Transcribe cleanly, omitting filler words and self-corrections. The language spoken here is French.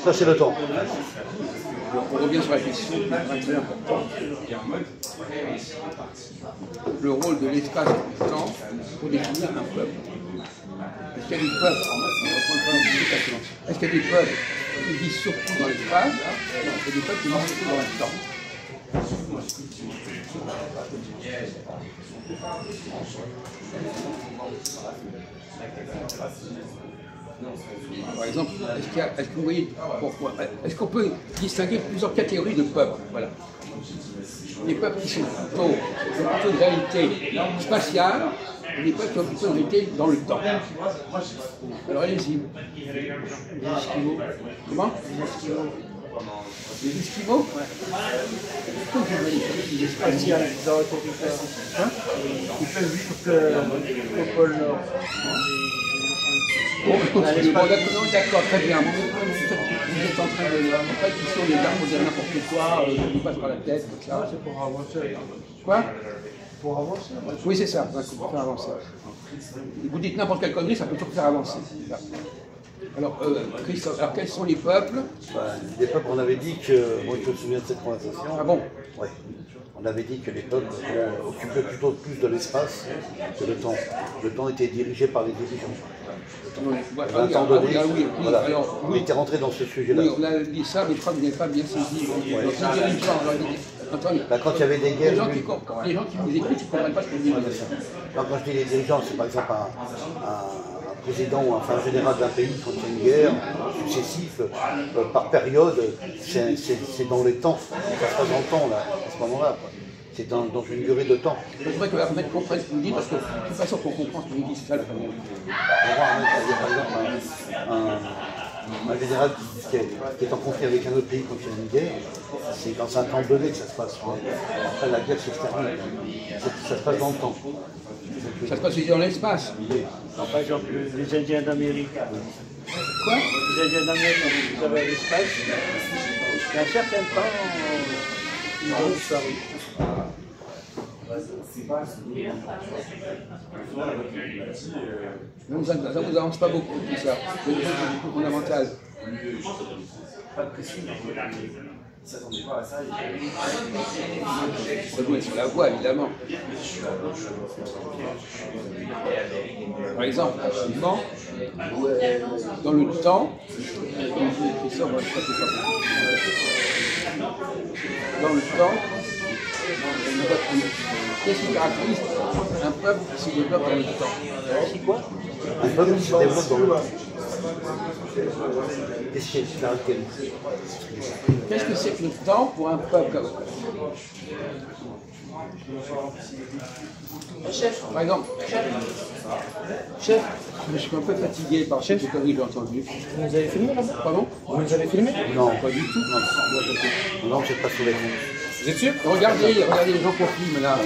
Ça, c'est le temps. On revient sur la question très importante. Le rôle de l'espace et du temps pour définir un peuple. Est-ce qu'il y a des peuples, est-ce qu'il y a des peuples qui vivent surtout dans l'espace et des peuples qui vivent surtout dans le temps? Par exemple, est-ce que vous voyez pourquoi? Est-ce qu'on peut distinguer plusieurs catégories de peuples? Voilà. Les peuples qui sont plutôt de réalité spatiale, et les peuples qui ont plutôt de réalité dans le temps. Alors allez-y. Les Esquimaux. Comment? Les Esquimaux? Pourquoi vous voyez les spatiales? Ils peuvent vivre au pôle Nord. Bon, d'accord, très bien. Vous êtes en train de... En fait, ici, on est là, vous avez n'importe quoi, qui passe par la tête, tout ça. C'est pour avancer. Quoi? Pour avancer. Oui, c'est ça, pour faire avancer. Vous dites n'importe quelle connerie, ça peut toujours faire avancer. Alors, Christophe, alors quels sont les peuples? Les peuples, on avait dit que... Moi, je me souviens de cette conversation. Ah bon? Oui. On avait dit que les peuples occupaient plutôt plus de l'espace que le temps. Le temps était dirigé par les dirigeants. À un temps donné, voilà. On était rentré dans ce sujet-là. Oui, on a dit ça, mais je crois que vous n'avez pas bien saisi. Donc, les dirigeants, attendez. Quand il y avait des guerres... Les gens qui vous écoutent, ils ne comprennent pas ce que vous dites. Quand je dis les dirigeants, c'est par exemple un président ou un général d'un pays quand il y a une guerre successive, par période, c'est dans les temps. Ça se passe dans le temps, là, à ce moment-là. C'est dans une durée de temps. Je voudrais que Ahmed comprenne ce que vous dites, parce que de toute façon, qu'on comprend ce que vous dites, c'est ça la première. On voit par exemple un général qui est en conflit avec un autre pays quand il y a une guerre, c'est dans un temps donné que ça se passe. Après la guerre se termine. Ça se passe dans le temps. Ça se passe aussi dans l'espace. Par exemple, les Indiens d'Amérique. Quoi? Les Indiens d'Amérique, vous avez l'espace. Il y a un certain temps, ils ont disparu. Ça ne vous avance pas beaucoup, tout ça. C'est des choses beaucoup fondamentales. Pas de précis, mais ils ne s'attendaient pas à ça. On doit être sur la voie, évidemment. Par exemple, absolument, dans le temps, qu'est-ce qui caractérise un peuple qui se développe dans le temps? C'est quoi? Un peuple qui se développe dans le temps. Qu'est-ce qui caractérise? Qu'est-ce que c'est que le temps pour un peuple? Chef, par exemple. Chef, je suis un peu fatigué par ces conneries que j'ai entendues. Vous nous avez filmé là? Pardon? Vous nous avez filmé? Non, Pas du tout. non, c'est pas sous les Vous êtes sûr? Regardez les gens qu'on filme là.